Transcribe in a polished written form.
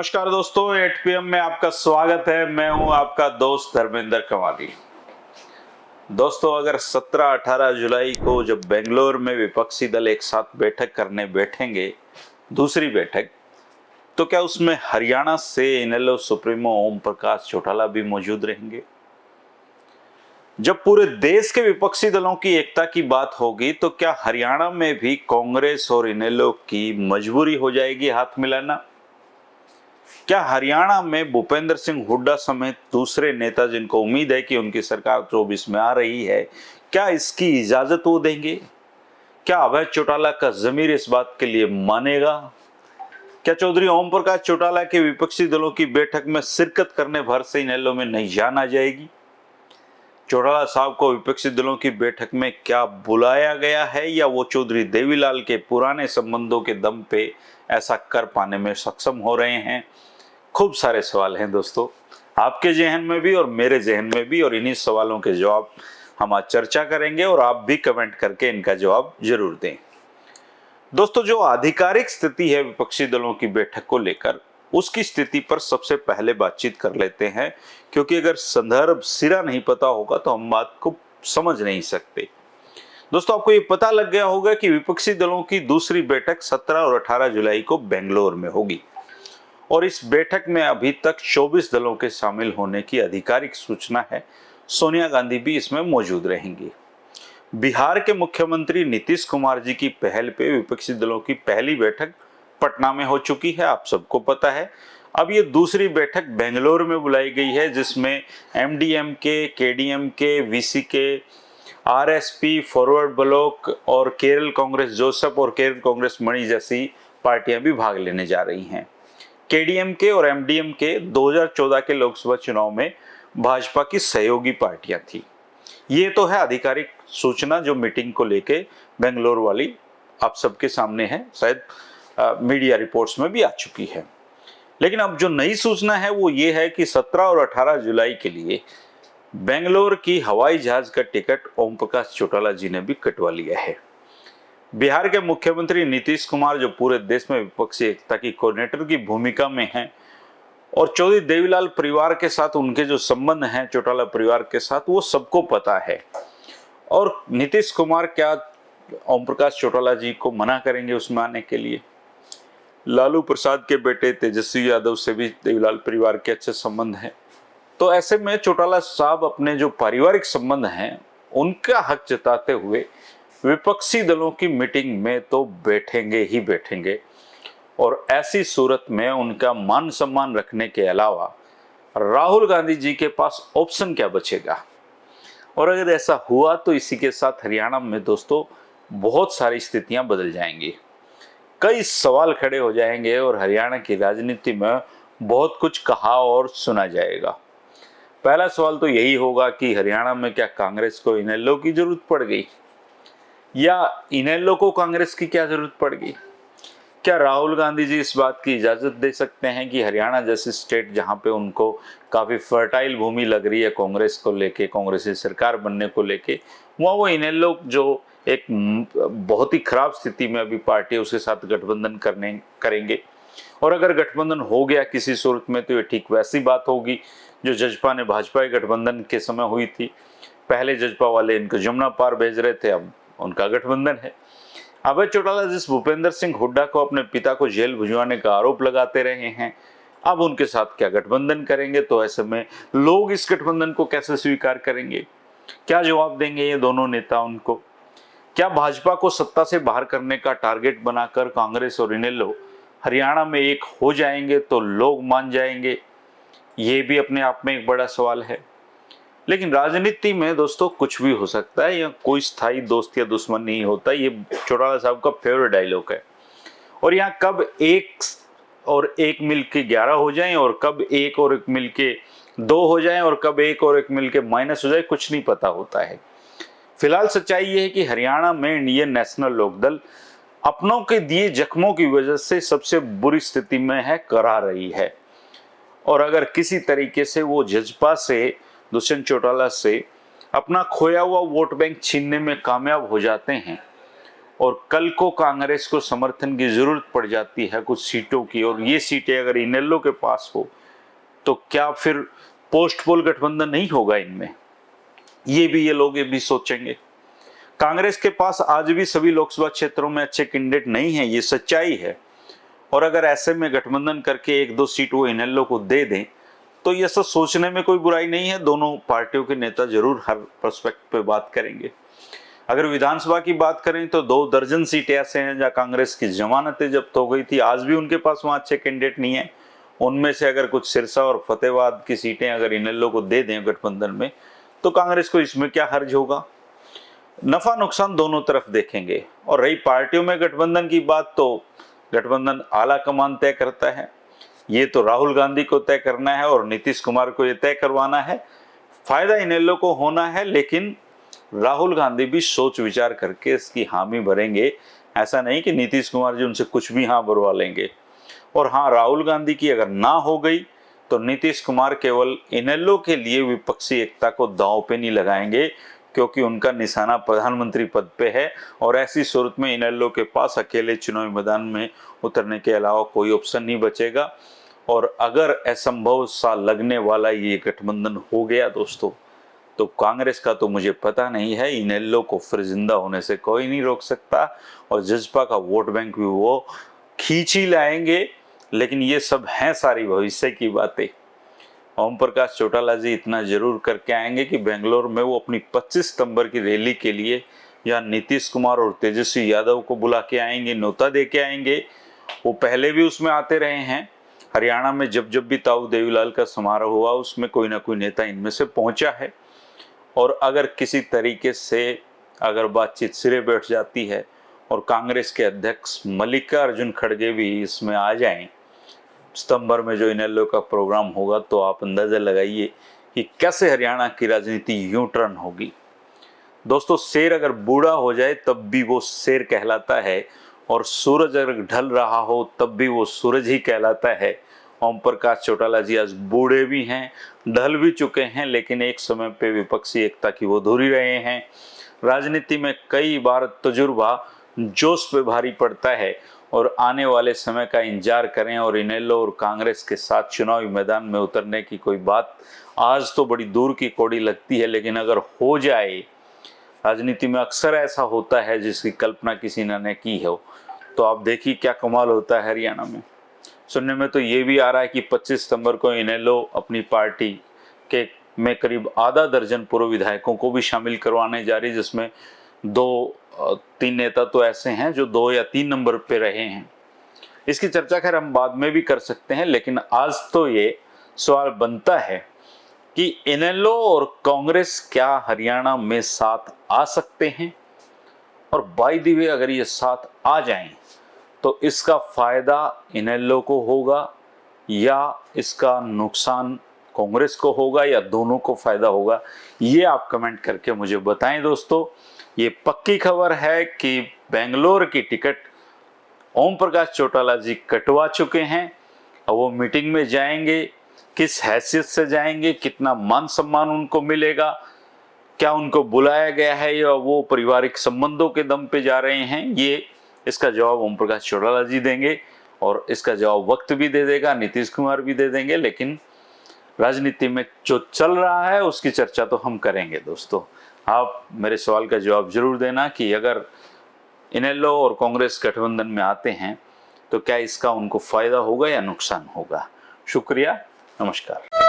नमस्कार दोस्तों, 8 PM में आपका स्वागत है। मैं हूं आपका दोस्त धर्मेंद्र कवाली। दोस्तों, अगर 17-18 जुलाई को जब बेंगलोर में विपक्षी दल एक साथ बैठक करने बैठेंगे, दूसरी बैठक, तो क्या उसमें हरियाणा से इनेलो सुप्रीमो ओम प्रकाश चौटाला भी मौजूद रहेंगे? जब पूरे देश के विपक्षी दलों की एकता की बात होगी, तो क्या हरियाणा में भी कांग्रेस और इनेलो की मजबूरी हो जाएगी हाथ मिलाना? क्या हरियाणा में भूपेंद्र सिंह हुड्डा समेत दूसरे नेता जिनको उम्मीद है कि उनकी सरकार 24 में आ रही है, क्या इसकी इजाजत वो देंगे? क्या अभय चौटाला का जमीर इस बात के लिए मानेगा? क्या चौधरी ओम प्रकाश चौटाला के विपक्षी दलों की बैठक में शिरकत करने भर से इनेलो में नहीं जाना जाएगी? चौटाला साहब को विपक्षी दलों की बैठक में क्या बुलाया गया है, या वो चौधरी देवीलाल के पुराने संबंधों के दम पे ऐसा कर पाने में सक्षम हो रहे हैं? खूब सारे सवाल हैं दोस्तों, आपके जहन में भी और मेरे जहन में भी, और इन्हीं सवालों के जवाब हम आज चर्चा करेंगे और आप भी कमेंट करके इनका जवाब जरूर दें। दोस्तों, जो आधिकारिक स्थिति है विपक्षी दलों की बैठक को लेकर, उसकी स्थिति पर सबसे पहले बातचीत कर लेते हैं, क्योंकि अगर संदर्भ सिरा नहीं पता होगा तो हम बात को समझ नहीं सकते। दोस्तों, आपको ये पता लग गया होगा कि विपक्षी दलों की दूसरी बैठक 17 और 18 जुलाई को बेंगलोर में होगी, और इस बैठक में अभी तक 24 दलों के शामिल होने की आधिकारिक सूचना है। सोनिया गांधी भी इसमें मौजूद रहेंगी। बिहार के मुख्यमंत्री नीतीश कुमार जी की पहल पे विपक्षी दलों की पहली बैठक पटना में हो चुकी है, आप सबको पता है। अब ये दूसरी बैठक बेंगलोर में बुलाई गई है, जिसमें MDMK, केडीएमके, VCK, RSP, forward block और केरल कांग्रेस जोसफ और केरल कांग्रेस मणि जैसी पार्टियां भी भाग लेने जा रही हैं। केडीएमके और एमडीएमके 2014 के लोकसभा चुनाव में भाजपा की सहयोगी पार्टियां थी। ये तो है आधिकारिक सूचना जो मीटिंग को लेके बेंगलोर वाली आप सबके सामने है, शायद मीडिया रिपोर्ट्स में भी आ चुकी है। लेकिन अब जो नई सूचना है वो ये है कि 17 और 18 जुलाई के लिए बेंगलोर की हवाई जहाज का टिकट ओम प्रकाश चौटाला जी ने भी कटवा लिया है। बिहार के मुख्यमंत्री नीतीश कुमार, जो पूरे देश में विपक्षी एकता की कोऑर्डिनेटर की भूमिका में हैं, और चौधरी देवीलाल परिवार के साथ उनके जो संबंध हैं चौटाला परिवार के साथ, वो सबको पता है। और नीतीश कुमार क्या ओम प्रकाश चौटाला जी को मना करेंगे उसमें आने के लिए? लालू प्रसाद के बेटे तेजस्वी यादव से भी देवीलाल परिवार के अच्छे संबंध हैं। तो ऐसे में चौटाला साहब अपने जो पारिवारिक संबंध हैं उनका हक जताते हुए विपक्षी दलों की मीटिंग में तो बैठेंगे ही बैठेंगे, और ऐसी सूरत में उनका मान सम्मान रखने के अलावा राहुल गांधी जी के पास ऑप्शन क्या बचेगा? और अगर ऐसा हुआ तो इसी के साथ हरियाणा में दोस्तों बहुत सारी स्थितियां बदल जाएंगी, कई सवाल खड़े हो जाएंगे, और हरियाणा की राजनीति में बहुत कुछ कहा और सुना जाएगा। पहला सवाल तो यही होगा कि हरियाणा में क्या कांग्रेस को इनेलो की जरूरत पड़ गई, या इनेलो को कांग्रेस की क्या जरूरत पड़ गई? क्या राहुल गांधी जी इस बात की इजाजत दे सकते हैं कि हरियाणा जैसी स्टेट, जहां पे उनको काफी फर्टाइल भूमि लग रही है कांग्रेस को लेके, कांग्रेस की सरकार बनने को लेके, वहां वो इनेलो जो एक बहुत ही खराब स्थिति में अभी पार्टी है उसके साथ गठबंधन करेंगे? और अगर गठबंधन हो गया किसी सूरत में, तो ये ठीक वैसी बात होगी जो जजपा ने भाजपा के गठबंधन के समय हुई थी। पहले जजपा वाले इनको जमुना पार भेज रहे थे, अब उनका गठबंधन है। अभय चौटाला जिस भूपेंद्र सिंह हुड्डा को अपने पिता को जेल भिजवाने का आरोप लगाते रहे हैं, अब उनके साथ क्या गठबंधन करेंगे? तो ऐसे में लोग इस गठबंधन को कैसे स्वीकार करेंगे? क्या जवाब देंगे ये दोनों नेता उनको? क्या भाजपा को सत्ता से बाहर करने का टारगेट बनाकर कांग्रेस और इनेलो हरियाणा में एक हो जाएंगे तो लोग मान जाएंगे? ये भी अपने आप में एक बड़ा सवाल है। लेकिन राजनीति में दोस्तों कुछ भी हो सकता है, या कोई स्थायी दोस्त या दुश्मन नहीं होता। ये चौटाला साहब का फेवरेट डायलॉग है। और यहाँ कब एक और एक मिल के 11 हो जाएं, और कब एक और एक मिल के 2 हो जाएं, और कब एक और एक मिल के माइनस हो जाए, कुछ नहीं पता होता है। फिलहाल सच्चाई ये है कि हरियाणा में इंडियन नेशनल लोकदल अपनों के दिए जख्मों की वजह से सबसे बुरी स्थिति में है, करा रही है। और अगर किसी तरीके से वो जजपा से, दुष्यंत चौटाला से अपना खोया हुआ वोट बैंक छीनने में कामयाब हो जाते हैं, और कल को कांग्रेस को समर्थन की जरूरत पड़ जाती है कुछ सीटों की, और ये सीटें अगर इनेलो के पास हो तो क्या फिर पोस्ट पोल गठबंधन नहीं होगा इनमें? ये लोग भी सोचेंगे। कांग्रेस के पास आज भी सभी लोकसभा क्षेत्रों में अच्छे कैंडिडेट नहीं है, ये सच्चाई है। और अगर ऐसे में गठबंधन करके 1-2 सीट वो इनेलो को दे दें तो ये सब सोचने में कोई बुराई नहीं है। दोनों पार्टियों के नेता जरूर हर प्रोस्पेक्ट पे बात करेंगे। अगर विधानसभा की बात करें तो 2 दर्जन सीटें ऐसे हैं जहां कांग्रेस की जमानतें जब्त हो गई थी, आज भी उनके पास वहां अच्छे कैंडिडेट नहीं है। उनमें से अगर कुछ सिरसा और फतेहाबाद की सीटें अगर इनेलो को दे दें गठबंधन में तो कांग्रेस को इसमें क्या हर्ज होगा? नफा नुकसान दोनों तरफ देखेंगे। और रही पार्टियों में गठबंधन की बात, तो गठबंधन आला कमान तय करता है। ये तो राहुल गांधी को तय करना है और नीतीश कुमार को ये तय करवाना है। फायदा इनेलो को होना है, लेकिन राहुल गांधी भी सोच विचार करके इसकी हामी भरेंगे। ऐसा नहीं कि नीतीश कुमार जी उनसे कुछ भी हाँ भरवा लेंगे। और हाँ, राहुल गांधी की अगर ना हो गई तो नीतीश कुमार केवल इनेलो के लिए विपक्षी एकता को दांव पे नहीं लगाएंगे, क्योंकि उनका निशाना प्रधानमंत्री पद पे है। और ऐसी सूरत में इनेलो के पास अकेले चुनावी मैदान में उतरने के अलावा कोई ऑप्शन नहीं बचेगा। और अगर असंभव सा लगने वाला ये गठबंधन हो गया दोस्तों, तो कांग्रेस का तो मुझे पता नहीं है, इनेलो को फिर जिंदा होने से कोई नहीं रोक सकता। और जजपा का वोट बैंक भी वो खींच ही लाएंगे। लेकिन ये सब हैं सारी भविष्य की बातें। ओम प्रकाश चौटाला जी इतना जरूर करके आएंगे कि बेंगलोर में वो अपनी 25 सितंबर की रैली के लिए यहाँ नीतीश कुमार और तेजस्वी यादव को बुला के आएंगे, न्योता दे के आएंगे। वो पहले भी उसमें आते रहे हैं। हरियाणा में जब जब भी ताऊ देवीलाल का समारोह हुआ उसमें कोई ना कोई नेता इनमें से पहुंचा है। और अगर किसी तरीके से अगर बातचीत सिरे बैठ जाती है और कांग्रेस के अध्यक्ष मल्लिकार्जुन खड़गे भी इसमें आ जाएं सितंबर में जो इनेलो का प्रोग्राम होगा, तो आप अंदाजा लगाइए कि कैसे हरियाणा की राजनीति यूं टर्न होगी। दोस्तों, शेर अगर बूढ़ा हो जाए तब भी वो शेर कहलाता है, और सूरज अगर ढल रहा हो तब भी वो सूरज ही कहलाता है। ओम प्रकाश चौटाला जी आज बूढ़े भी हैं, ढल भी चुके हैं, लेकिन एक समय पे विपक्षी एकता की वो धुरी रहे हैं। राजनीति में कई बार तजुर्बा जोश पे भारी पड़ता है। और आने वाले समय का इंतजार करें। और इनेलो और कांग्रेस के साथ चुनावी मैदान में उतरने की कोई बात आज तो बड़ी दूर की कौड़ी लगती है, लेकिन अगर हो जाए, राजनीति में अक्सर ऐसा होता है जिसकी कल्पना किसी ने की हो, तो आप देखिए क्या कमाल होता है हरियाणा में। सुनने में तो ये भी आ रहा है कि 25 सितंबर को इनेलो अपनी पार्टी के में करीब आधा दर्जन पूर्व विधायकों को भी शामिल करवाने जा रही, जिसमें 2-3 नेता तो ऐसे हैं जो 2 या 3 नंबर पे रहे हैं। इसकी चर्चा खैर हम बाद में भी कर सकते हैं, लेकिन आज तो ये सवाल बनता है कि इनेलो और कांग्रेस क्या हरियाणा में साथ आ सकते हैं? और बाय द वे अगर ये साथ आ जाएं तो इसका फायदा इनेलो को होगा या इसका नुकसान कांग्रेस को होगा, या दोनों को फायदा होगा? ये आप कमेंट करके मुझे बताएं दोस्तों। ये पक्की खबर है कि बेंगलोर की टिकट ओम प्रकाश चौटाला जी कटवा चुके हैं। अब वो मीटिंग में जाएंगे, किस हैसियत से जाएंगे, कितना मान सम्मान उनको मिलेगा, क्या उनको बुलाया गया है या वो पारिवारिक संबंधों के दम पे जा रहे हैं, ये इसका जवाब ओम प्रकाश चौटाला जी देंगे। और इसका जवाब वक्त भी दे देगा, नीतीश कुमार भी दे देंगे। लेकिन राजनीति में जो चल रहा है उसकी चर्चा तो हम करेंगे दोस्तों। आप मेरे सवाल का जवाब जरूर देना कि अगर इनेलो और कांग्रेस गठबंधन में आते हैं तो क्या इसका उनको फायदा होगा या नुकसान होगा। शुक्रिया, नमस्कार।